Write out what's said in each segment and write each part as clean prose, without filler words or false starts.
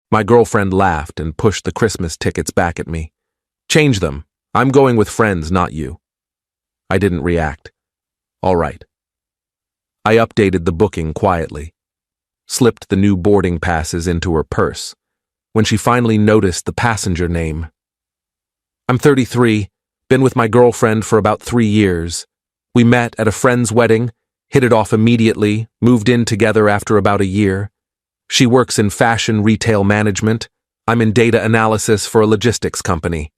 My girlfriend laughed and pushed the Christmas tickets back at me. Change them. I'm going with friends, not you. I didn't react. All right. I updated the booking quietly, slipped the new boarding passes into her purse. When she finally noticed the passenger name. I'm 33, been with my girlfriend for about 3 years. We met at a friend's wedding, hit it off immediately, moved in together after about a year. She works in fashion retail management. I'm in data analysis for a logistics company.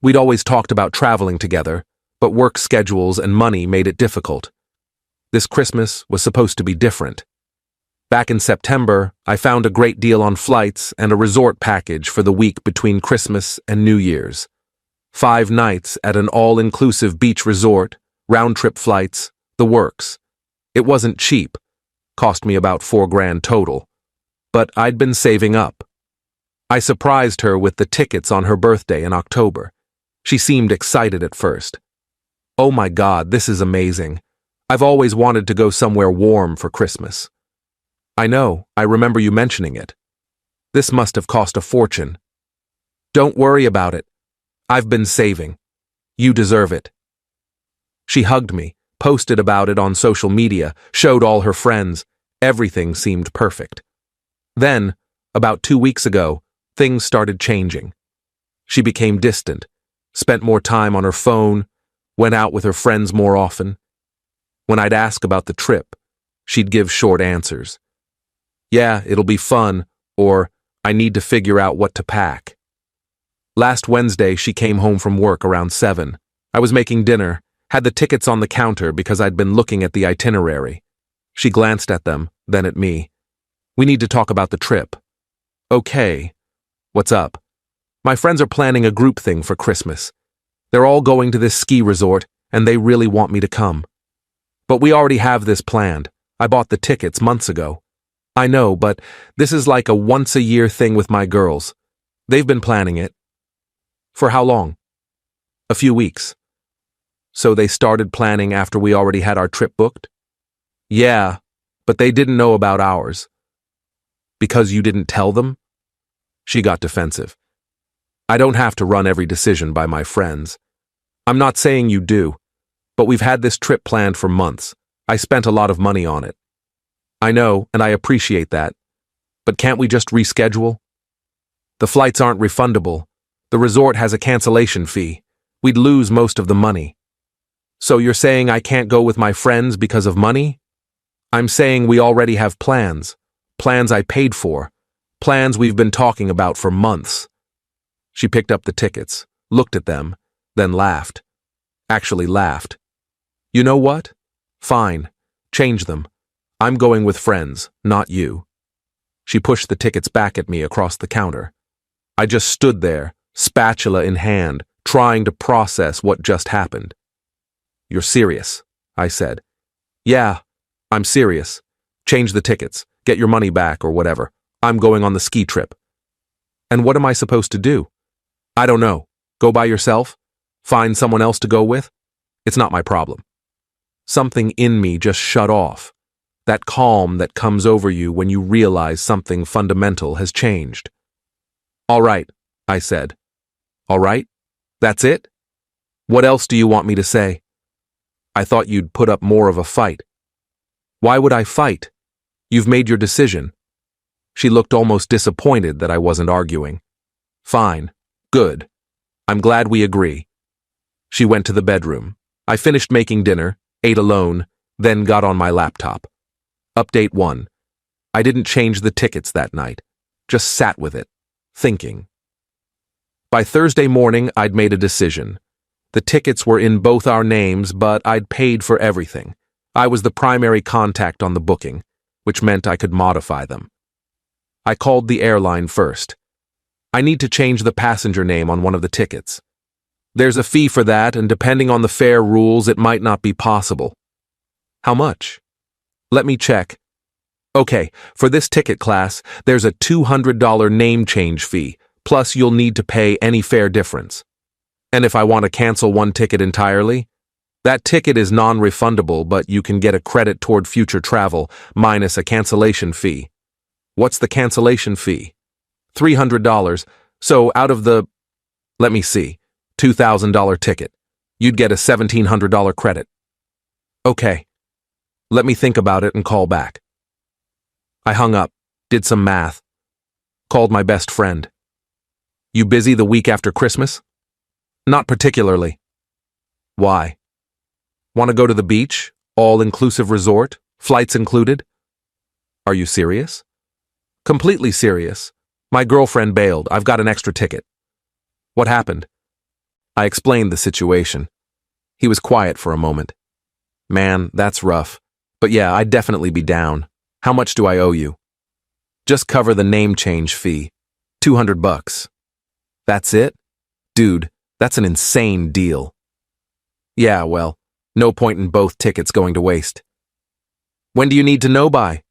We'd always talked about traveling together, but work schedules and money made it difficult. This Christmas was supposed to be different. Back in September, I found a great deal on flights and a resort package for the week between Christmas and New Year's. 5 nights at an all-inclusive beach resort, round-trip flights, the works. It wasn't cheap, cost me about $4,000 total, but I'd been saving up. I surprised her with the tickets on her birthday in October. She seemed excited at first. Oh my God, this is amazing. I've always wanted to go somewhere warm for Christmas. I know, I remember you mentioning it. This must have cost a fortune. Don't worry about it. I've been saving. You deserve it. She hugged me, posted about it on social media, showed all her friends. Everything seemed perfect. Then, about 2 weeks ago, things started changing. She became distant, spent more time on her phone, went out with her friends more often. When I'd ask about the trip, she'd give short answers. Yeah, it'll be fun, or I need to figure out what to pack. Last Wednesday, she came home from work around 7. I was making dinner, had the tickets on the counter because I'd been looking at the itinerary. She glanced at them, then at me. We need to talk about the trip. Okay. What's up? My friends are planning a group thing for Christmas. They're all going to this ski resort, and they really want me to come. But we already have this planned. I bought the tickets months ago. I know, but this is like a once-a-year thing with my girls. They've been planning it. For how long? A few weeks. So they started planning after we already had our trip booked? Yeah, but they didn't know about ours. Because you didn't tell them? She got defensive. I don't have to run every decision by my friends. I'm not saying you do, but we've had this trip planned for months. I spent a lot of money on it. I know, and I appreciate that. But can't we just reschedule? The flights aren't refundable. The resort has a cancellation fee. We'd lose most of the money. So you're saying I can't go with my friends because of money? I'm saying we already have plans. Plans I paid for. Plans we've been talking about for months. She picked up the tickets, looked at them, then laughed. Actually laughed. You know what? Fine. Change them. I'm going with friends, not you. She pushed the tickets back at me across the counter. I just stood there, spatula in hand, trying to process what just happened. You're serious, I said. Yeah, I'm serious. Change the tickets, get your money back or whatever. I'm going on the ski trip. And what am I supposed to do? I don't know. Go by yourself? Find someone else to go with? It's not my problem. Something in me just shut off. That calm that comes over you when you realize something fundamental has changed. All right, I said. All right? That's it? What else do you want me to say? I thought you'd put up more of a fight. Why would I fight? You've made your decision. She looked almost disappointed that I wasn't arguing. Fine. Good. I'm glad we agree. She went to the bedroom. I finished making dinner, ate alone, then got on my laptop. Update 1. I didn't change the tickets that night. Just sat with it, thinking. By Thursday morning, I'd made a decision. The tickets were in both our names, but I'd paid for everything. I was the primary contact on the booking, which meant I could modify them. I called the airline first. I need to change the passenger name on one of the tickets. There's a fee for that, and depending on the fare rules, it might not be possible. How much? Let me check. Okay, for this ticket class, there's a $200 name change fee, plus you'll need to pay any fare difference. And if I want to cancel one ticket entirely? That ticket is non-refundable, but you can get a credit toward future travel, minus a cancellation fee. What's the cancellation fee? $300. So out of the, let me see, $2,000 ticket, you'd get a $1,700 credit. Okay. Let me think about it and call back. I hung up, did some math, called my best friend. You busy the week after Christmas? Not particularly. Why? Want to go to the beach? All-inclusive resort? Flights included? Are you serious? Completely serious. My girlfriend bailed. I've got an extra ticket. What happened? I explained the situation. He was quiet for a moment. Man, that's rough. But yeah, I'd definitely be down. How much do I owe you? Just cover the name change fee. $200. That's it? Dude, that's an insane deal. Yeah, well, no point in both tickets going to waste. When do you need to know by?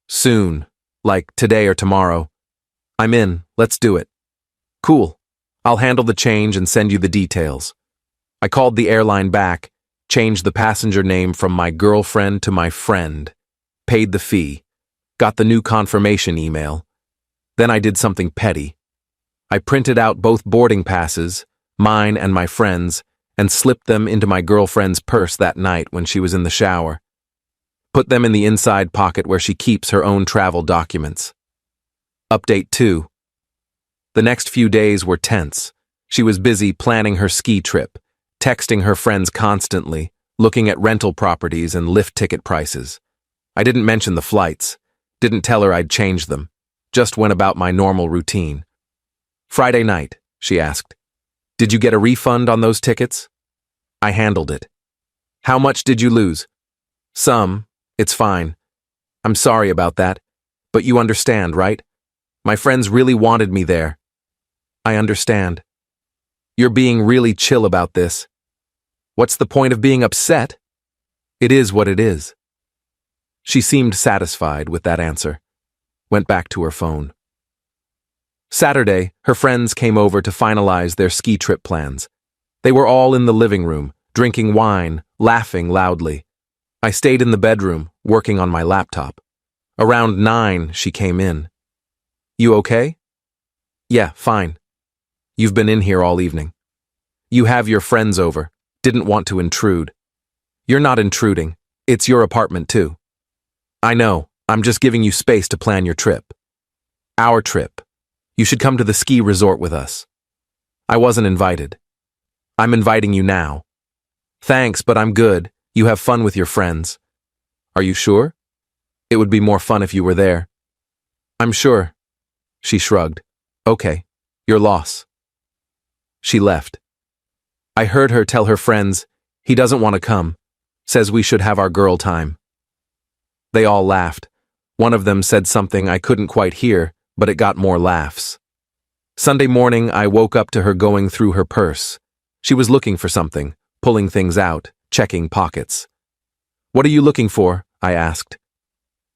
Soon, like today or tomorrow. I'm in, let's do it. Cool. I'll handle the change and send you the details. I called the airline back, changed the passenger name from my girlfriend to my friend, paid the fee, got the new confirmation email. Then I did something petty. I printed out both boarding passes, mine and my friend's, and slipped them into my girlfriend's purse that night when she was in the shower. Put them in the inside pocket where she keeps her own travel documents. Update 2. The next few days were tense. She was busy planning her ski trip, texting her friends constantly, looking at rental properties and lift ticket prices. I didn't mention the flights, didn't tell her I'd changed them, just went about my normal routine. Friday night, she asked, "Did you get a refund on those tickets?" I handled it. "How much did you lose?" "Some. It's fine. I'm sorry about that, but you understand, right? My friends really wanted me there." "I understand. You're being really chill about this. What's the point of being upset? It is what it is." She seemed satisfied with that answer, went back to her phone. Saturday, her friends came over to finalize their ski trip plans. They were all in the living room, drinking wine, laughing loudly. I stayed in the bedroom, working on my laptop. Around 9, she came in. "You okay?" "Yeah, fine. You've been in here all evening. You have your friends over. Didn't want to intrude." "You're not intruding. It's your apartment too." "I know. I'm just giving you space to plan your trip." "Our trip. You should come to the ski resort with us." "I wasn't invited." "I'm inviting you now." "Thanks, but I'm good. You have fun with your friends." "Are you sure? It would be more fun if you were there." "I'm sure." She shrugged. "Okay, your loss." She left. I heard her tell her friends, "He doesn't want to come. Says we should have our girl time." They all laughed. One of them said something I couldn't quite hear, but it got more laughs. Sunday morning, I woke up to her going through her purse. She was looking for something, pulling things out, checking pockets. "What are you looking for?" I asked.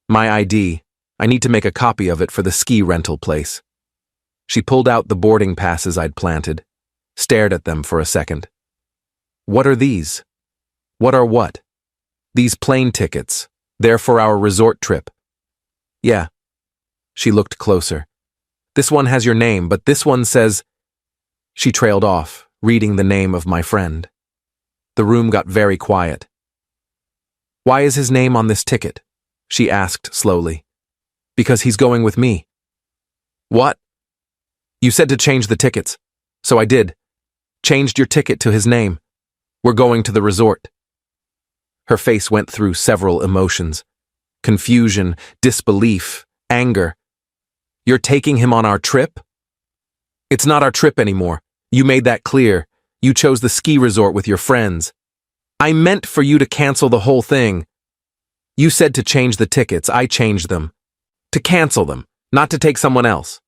"My ID. I need to make a copy of it for the ski rental place." She pulled out the boarding passes I'd planted, stared at them for a second. "What are these?" "What are what?" "These plane tickets. They're for our resort trip." "Yeah." She looked closer. "This one has your name, but this one says—" She trailed off, reading the name of my friend. The room got very quiet. "Why is his name on this ticket?" she asked slowly. "Because he's going with me." "What?" "You said to change the tickets. So I did. Changed your ticket to his name. We're going to the resort." Her face went through several emotions. Confusion, disbelief, anger. "You're taking him on our trip?" "It's not our trip anymore. You made that clear. You chose the ski resort with your friends. I meant for you to cancel the whole thing. You said to change the tickets. I changed them. To cancel them, not to take someone else.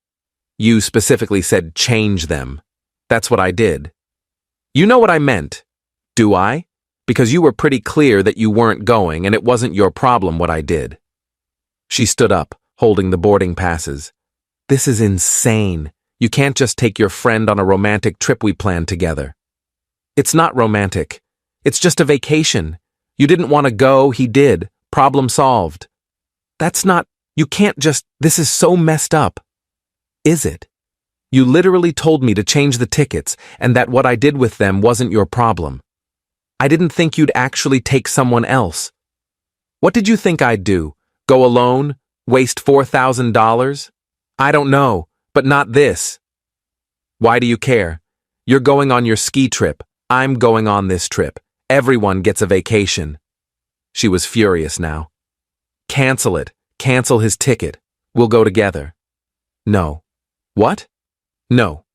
You specifically said change them. That's what I did. You know what I meant, do I? Because you were pretty clear that you weren't going and it wasn't your problem what I did." She stood up, holding the boarding passes. "This is insane. You can't just take your friend on a romantic trip we planned together." "It's not romantic. It's just a vacation. You didn't want to go, he did. Problem solved." "That's not, you can't just, this is so messed up." is it? You literally told me to change the tickets and that what I did with them wasn't your problem. I didn't think you'd actually take someone else. What did you think I'd do? Go alone? Waste $4,000? I don't know, but not this. Why do you care? You're going on your ski trip. I'm going on this trip. Everyone gets a vacation. She was furious now. Cancel it. Cancel his ticket. We'll go together. No. What? No.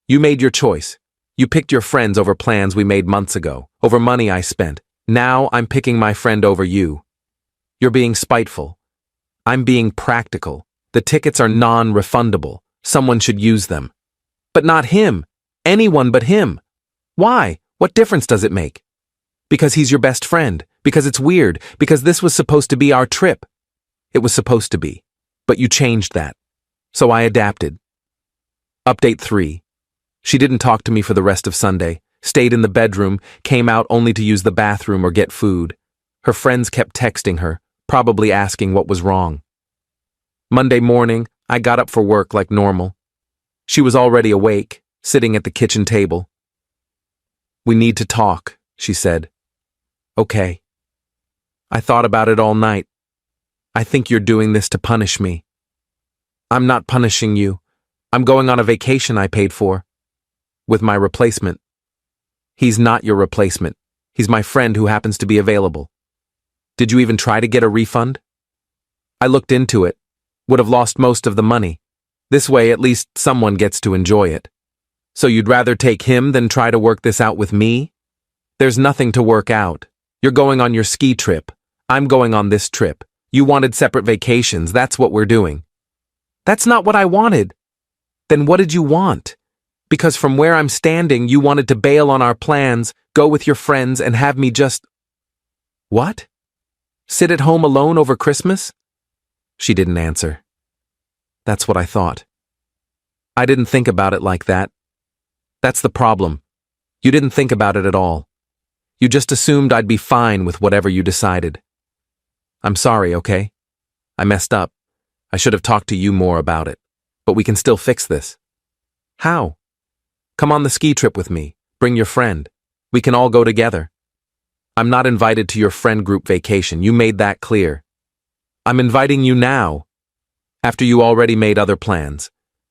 You made your choice. You picked your friends over plans we made months ago, over money I spent. Now I'm picking my friend over you. You're being spiteful. I'm being practical. The tickets are non-refundable. Someone should use them. But not him. Anyone but him. Why? What difference does it make? Because he's your best friend. Because it's weird. Because this was supposed to be our trip. It was supposed to be. But you changed that. So I adapted. Update 3. She didn't talk to me for the rest of Sunday, stayed in the bedroom, came out only to use the bathroom or get food. Her friends kept texting her, probably asking what was wrong. Monday morning, I got up for work like normal. She was already awake, sitting at the kitchen table. We need to talk, she said. Okay. I thought about it all night. I think you're doing this to punish me. I'm not punishing you. I'm going on a vacation I paid for. With my replacement. He's not your replacement. He's my friend who happens to be available. Did you even try to get a refund? I looked into it. Would have lost most of the money. This way, at least someone gets to enjoy it. So you'd rather take him than try to work this out with me? There's nothing to work out. You're going on your ski trip. I'm going on this trip. You wanted separate vacations. That's what we're doing. That's not what I wanted. Then what did you want? Because from where I'm standing, you wanted to bail on our plans, go with your friends, and have me just... What? Sit at home alone over Christmas? She didn't answer. That's what I thought. I didn't think about it like that. That's the problem. You didn't think about it at all. You just assumed I'd be fine with whatever you decided. I'm sorry, okay? I messed up. I should have talked to you more about it. But we can still fix this. How? Come on the ski trip with me. Bring your friend. We can all go together. I'm not invited to your friend group vacation. You made that clear. I'm inviting you now. After you already made other plans.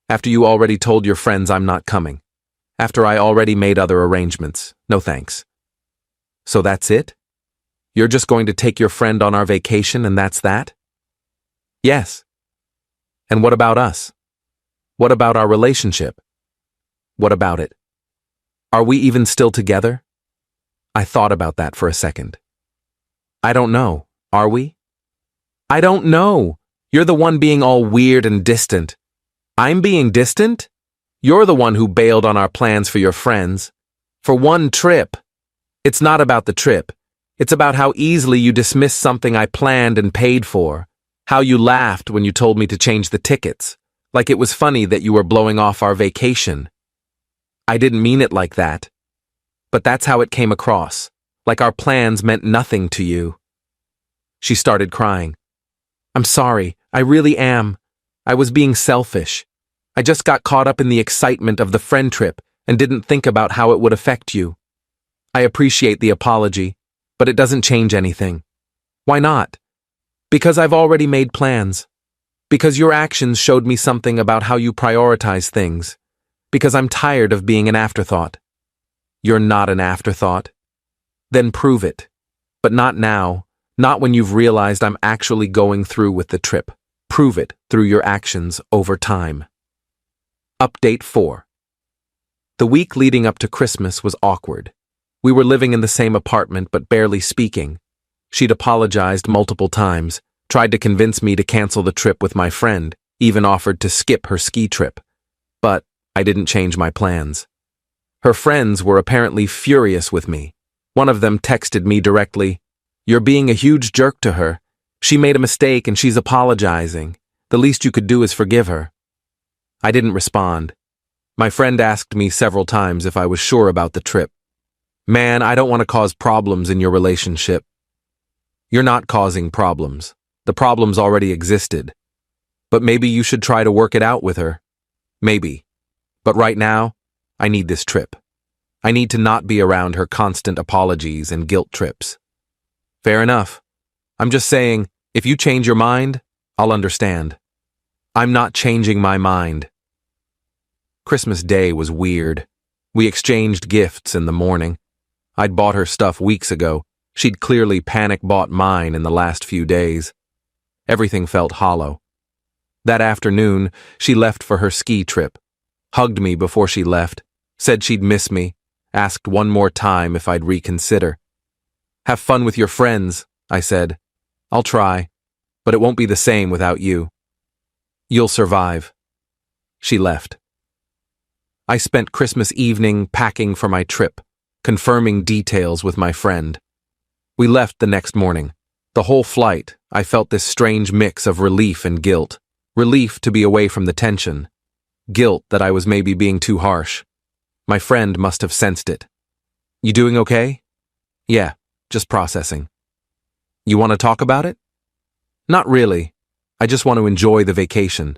After you already told your friends I'm not coming. After I already made other arrangements. No thanks. So that's it? You're just going to take your friend on our vacation and that's that? Yes. And what about us? What about our relationship? What about it? Are we even still together? I thought about that for a second. I don't know. Are we? I don't know. You're the one being all weird and distant. I'm being distant? You're the one who bailed on our plans for your friends. For one trip. It's not about the trip. It's about how easily you dismissed something I planned and paid for. How you laughed when you told me to change the tickets. Like it was funny that you were blowing off our vacation. I didn't mean it like that. But that's how it came across. Like our plans meant nothing to you. She started crying. I'm sorry. I really am. I was being selfish. I just got caught up in the excitement of the friend trip and didn't think about how it would affect you. I appreciate the apology, but it doesn't change anything. Why not? Because I've already made plans. Because your actions showed me something about how you prioritize things. Because I'm tired of being an afterthought. You're not an afterthought. Then prove it. But not now. Not when you've realized I'm actually going through with the trip. Prove it through your actions over time. Update 4. The week leading up to Christmas was awkward. We were living in the same apartment but barely speaking. She'd apologized multiple times, tried to convince me to cancel the trip with my friend, even offered to skip her ski trip. But I didn't change my plans. Her friends were apparently furious with me. One of them texted me directly, "You're being a huge jerk to her. She made a mistake and she's apologizing. The least you could do is forgive her." I didn't respond. My friend asked me several times if I was sure about the trip. Man, I don't want to cause problems in your relationship. You're not causing problems. The problems already existed. But maybe you should try to work it out with her. Maybe. But right now, I need this trip. I need to not be around her constant apologies and guilt trips. Fair enough. I'm just saying, if you change your mind, I'll understand. I'm not changing my mind. Christmas Day was weird. We exchanged gifts in the morning. I'd bought her stuff weeks ago. She'd clearly panic-bought mine in the last few days. Everything felt hollow. That afternoon, she left for her ski trip, hugged me before she left, said she'd miss me, asked one more time if I'd reconsider. Have fun with your friends, I said. I'll try, but it won't be the same without you. You'll survive. She left. I spent Christmas evening packing for my trip, confirming details with my friend. We left the next morning. The whole flight, I felt this strange mix of relief and guilt. Relief to be away from the tension. Guilt that I was maybe being too harsh. My friend must have sensed it. You doing okay? Yeah, just processing. You want to talk about it? Not really. I just want to enjoy the vacation.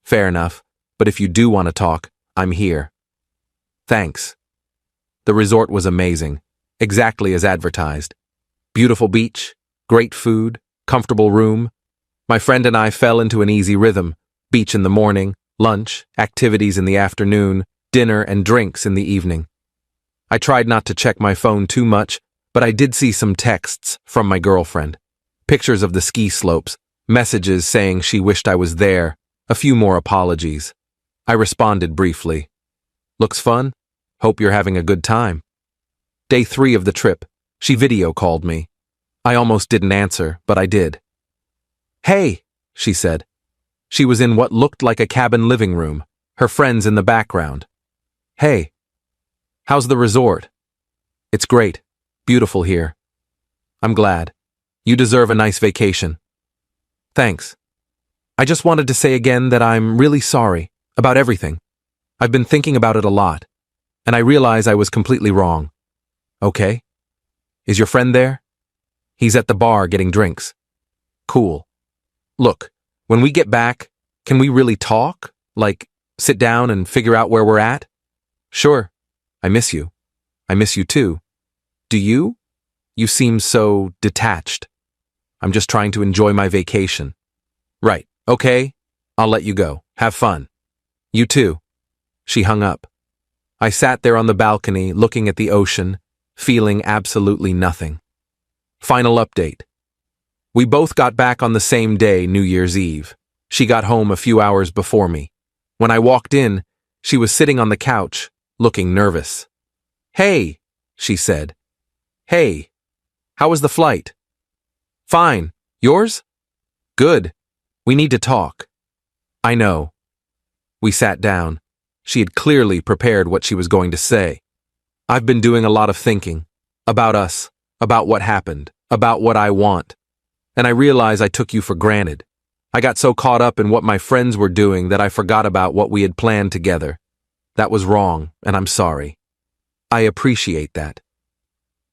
Fair enough, but if you do want to talk, I'm here. Thanks. The resort was amazing, exactly as advertised. Beautiful beach, great food, comfortable room. My friend and I fell into an easy rhythm. Beach in the morning, lunch, activities in the afternoon, dinner and drinks in the evening. I tried not to check my phone too much, but I did see some texts from my girlfriend. Pictures of the ski slopes, messages saying she wished I was there, a few more apologies. I responded briefly. Looks fun? Hope you're having a good time. Day 3 of the trip, she video called me. I almost didn't answer, but I did. Hey, she said. She was in what looked like a cabin living room, her friends in the background. Hey, how's the resort? It's great. Beautiful here. I'm glad. You deserve a nice vacation. Thanks. I just wanted to say again that I'm really sorry about everything. I've been thinking about it a lot, and I realize I was completely wrong. Okay? Is your friend there? He's at the bar getting drinks. Cool. Look, when we get back, can we really talk? Like, sit down and figure out where we're at? Sure. I miss you. I miss you too. Do you? You seem so detached. I'm just trying to enjoy my vacation. Right. Okay. I'll let you go. Have fun. You too. She hung up. I sat there on the balcony, looking at the ocean, feeling absolutely nothing. Final update. We both got back on the same day, New Year's Eve. She got home a few hours before me. When I walked in, she was sitting on the couch, looking nervous. Hey, she said. Hey, how was the flight? Fine. Yours? Good. We need to talk. I know. We sat down. She had clearly prepared what she was going to say. I've been doing a lot of thinking. About us, about what happened, about what I want. And I realize I took you for granted. I got so caught up in what my friends were doing that I forgot about what we had planned together. That was wrong, and I'm sorry. I appreciate that.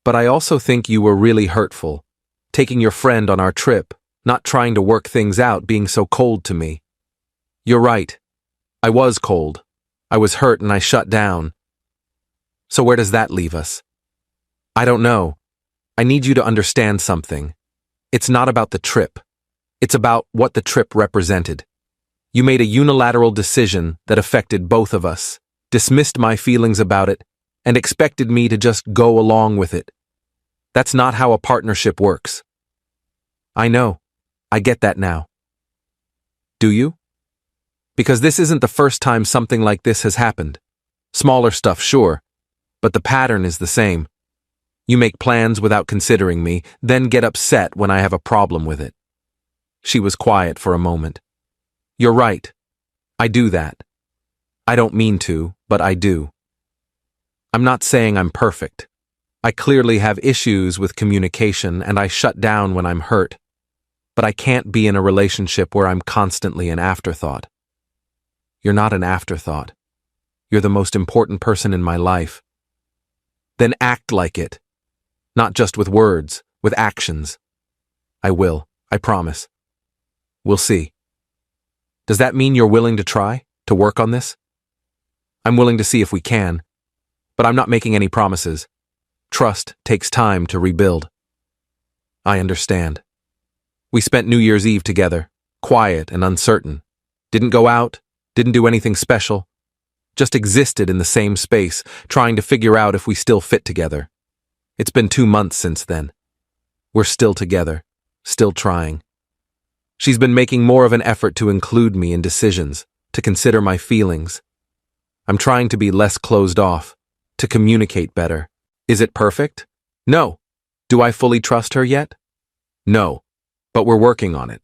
But I also think you were really hurtful, taking your friend on our trip, not trying to work things out, being so cold to me. You're right. I was cold. I was hurt and I shut down. So where does that leave us? I don't know. I need you to understand something. It's not about the trip. It's about what the trip represented. You made a unilateral decision that affected both of us, dismissed my feelings about it, and expected me to just go along with it. That's not how a partnership works. I know. I get that now. Do you? Because this isn't the first time something like this has happened. Smaller stuff, sure, but the pattern is the same. You make plans without considering me, then get upset when I have a problem with it. She was quiet for a moment. You're right. I do that. I don't mean to, but I do. I'm not saying I'm perfect. I clearly have issues with communication and I shut down when I'm hurt. But I can't be in a relationship where I'm constantly an afterthought. You're not an afterthought. You're the most important person in my life. Then act like it. Not just with words, with actions. I will, I promise. We'll see. Does that mean you're willing to try? to work on this? I'm willing to see if we can, but I'm not making any promises. Trust takes time to rebuild. I understand. We spent New Year's Eve together, quiet and uncertain. Didn't go out, didn't do anything special. Just existed in the same space, trying to figure out if we still fit together. It's been 2 months since then. We're still together, still trying. She's been making more of an effort to include me in decisions, to consider my feelings. I'm trying to be less closed off, to communicate better. Is it perfect? No. Do I fully trust her yet? No, but we're working on it.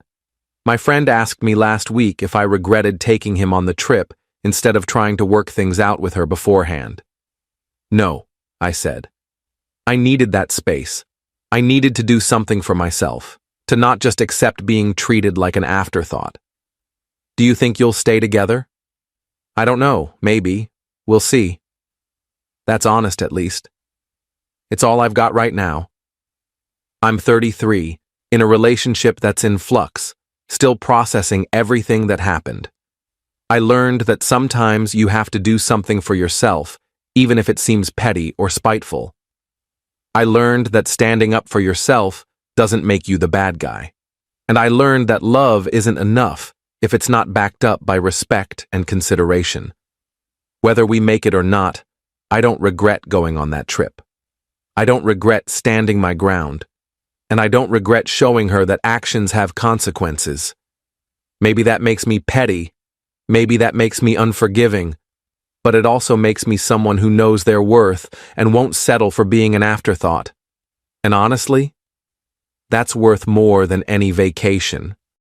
My friend asked me last week if I regretted taking him on the trip instead of trying to work things out with her beforehand. No, I said. I needed that space. I needed to do something for myself, to not just accept being treated like an afterthought. Do you think you'll stay together? I don't know, maybe. We'll see. That's honest, at least. It's all I've got right now. I'm 33, in a relationship that's in flux, still processing everything that happened. I learned that sometimes you have to do something for yourself, even if it seems petty or spiteful. I learned that standing up for yourself doesn't make you the bad guy. And I learned that love isn't enough if it's not backed up by respect and consideration. Whether we make it or not, I don't regret going on that trip. I don't regret standing my ground. And I don't regret showing her that actions have consequences. Maybe that makes me petty. Maybe that makes me unforgiving. But it also makes me someone who knows their worth and won't settle for being an afterthought. And honestly, that's worth more than any vacation.